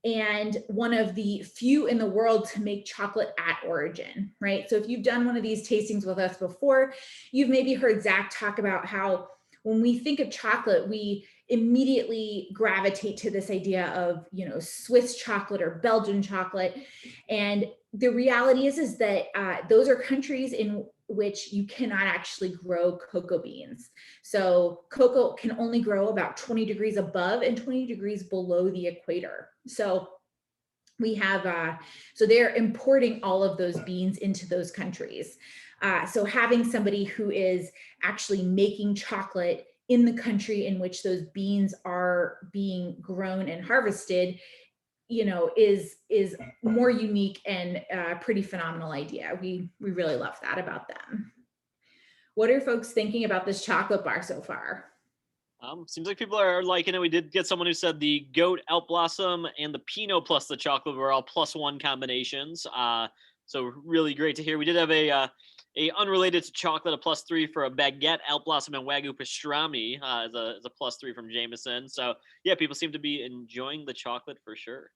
and one of the few in the world to make chocolate at origin, right? So if you've done one of these tastings with us before, you've maybe heard Zach talk about how when we think of chocolate, we immediately gravitate to this idea of, you know, Swiss chocolate or Belgian chocolate. And the reality is that those are countries in which you cannot actually grow cocoa beans. So cocoa can only grow about 20 degrees above and 20 degrees below the equator. So we have, so they're importing all of those beans into those countries. So having somebody who is actually making chocolate in the country in which those beans are being grown and harvested, you know, is more unique and a pretty phenomenal idea. We really love that about them. What are folks thinking about this chocolate bar so far? Seems like people are liking it. We did get someone who said the goat, Alp Blossom, and the Pinot plus the chocolate were all +1 combinations. So really great to hear. We did have a unrelated to chocolate, a +3 for a baguette, Alp Blossom, and Wagyu pastrami as a +3 from Jameson. So yeah, people seem to be enjoying the chocolate for sure.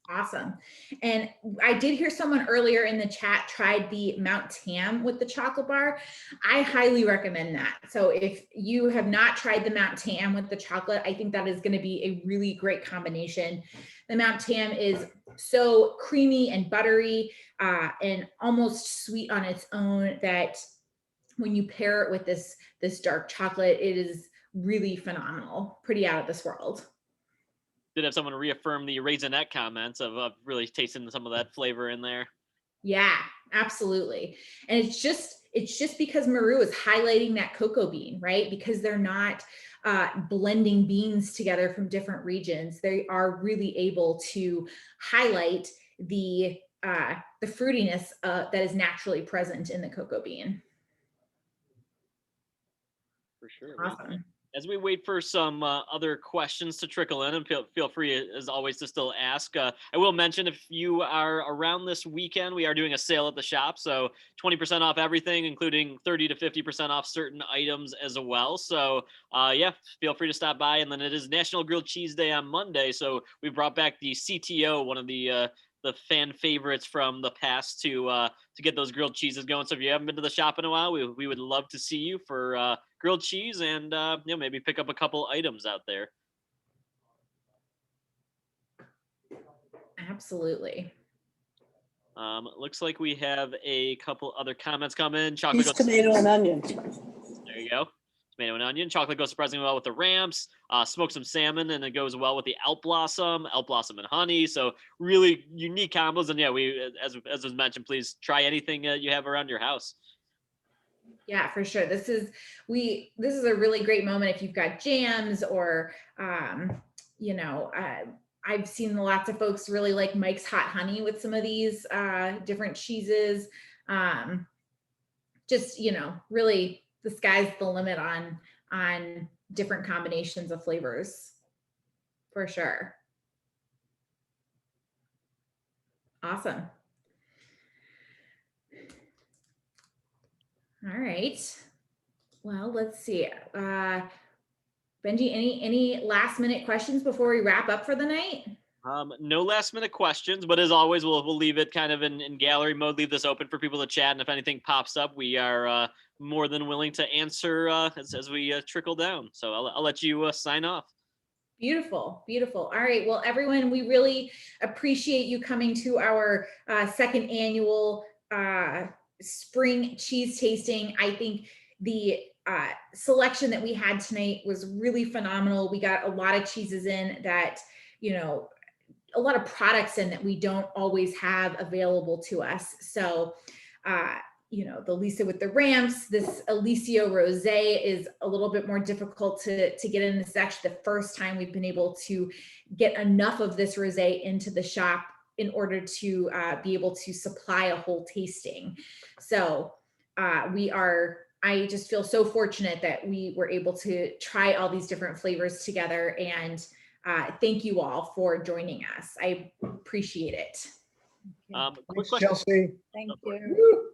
Awesome. And I did hear someone earlier in the chat tried the Mount Tam with the chocolate bar. I highly recommend that. So if you have not tried the Mount Tam with the chocolate, I think that is going to be a really great combination. The Mount Tam is so creamy and buttery and almost sweet on its own that when you pair it with this dark chocolate, it is really phenomenal, pretty out of this world. Did have someone reaffirm the raisinette comments of really tasting some of that flavor in there. Yeah, absolutely. And it's just because Maru is highlighting that cocoa bean, right? Because they're not blending beans together from different regions. They are really able to highlight the fruitiness that is naturally present in the cocoa bean. For sure. Awesome. As we wait for some other questions to trickle in, and feel free as always to still ask. I will mention, if you are around this weekend, we are doing a sale at the shop, so 20% off everything, including 30 to 50% off certain items as well. So yeah, feel free to stop by. And then it is National Grilled Cheese Day on Monday, so we brought back the CTO, one of the fan favorites from the past, to get those grilled cheeses going. So if you haven't been to the shop in a while, we would love to see you for grilled cheese, and maybe pick up a couple items out there. Absolutely. Looks like we have a couple other comments come in. Cheese, tomato, and onion. There you go. Tomato and onion. Chocolate goes surprisingly well with the ramps. Smoked some salmon, and it goes well with the Alp Blossom and honey. So really unique combos. And yeah, we, as was mentioned, please try anything you have around your house. Yeah, for sure. This is a really great moment if you've got jams or, I've seen lots of folks really like Mike's Hot Honey with some of these different cheeses. Just, really the sky's the limit on different combinations of flavors, for sure. Awesome. All right. Well, let's see. Benji, any last minute questions before we wrap up for the night? No last minute questions, but as always, we'll leave it kind of in gallery mode, leave this open for people to chat. And if anything pops up, we are more than willing to answer as we trickle down. So I'll let you sign off. Beautiful, beautiful. All right. Well, everyone, we really appreciate you coming to our second annual spring cheese tasting. I think the selection that we had tonight was really phenomenal. We got a lot of cheeses in that, a lot of products in that we don't always have available to us. So, the Lisa with the ramps, this Alicio Rosé is a little bit more difficult to get in. This is actually the first time we've been able to get enough of this rosé into the shop in order to be able to supply a whole tasting. So I just feel so fortunate that we were able to try all these different flavors together, and thank you all for joining us. I appreciate it. Quick question. Chelsea. Thank you.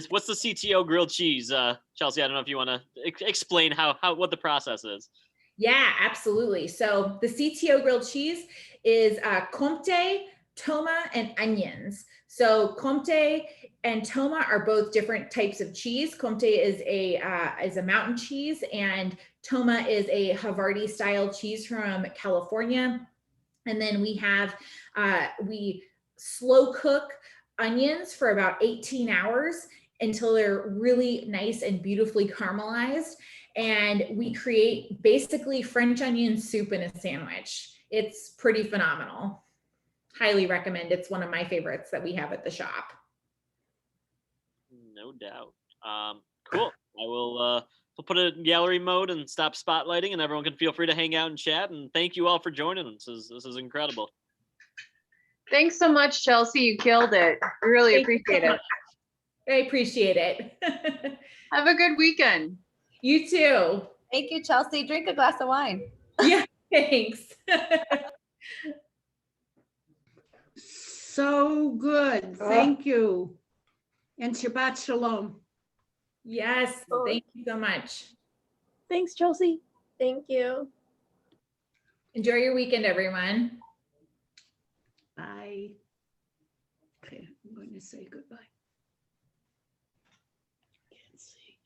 What's the CTO grilled cheese, Chelsea? I don't know if you want to explain what the process is. Yeah, absolutely. So the CTO grilled cheese is Comté, Toma, and onions. So Comté and Toma are both different types of cheese. Comté is a mountain cheese, and Toma is a Havarti style cheese from California. And then we slow cook onions for about 18 hours until they're really nice and beautifully caramelized. And we create basically French onion soup in a sandwich. It's pretty phenomenal. Highly recommend. It's one of my favorites that we have at the shop. No doubt. Cool. I will we'll put it in gallery mode and stop spotlighting, and everyone can feel free to hang out and chat. And thank you all for joining us. This is incredible. Thanks so much, Chelsea. You killed it. I really appreciate it. I appreciate it. Have a good weekend. You too. Thank you, Chelsea. Drink a glass of wine. Yeah, thanks. So good. Thank you. And Shabbat Shalom. Yes, thank you so much. Thanks, Chelsea. Thank you. Enjoy your weekend, everyone. Bye. Okay, I'm going to say goodbye. Can't see.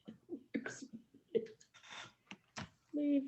Leave.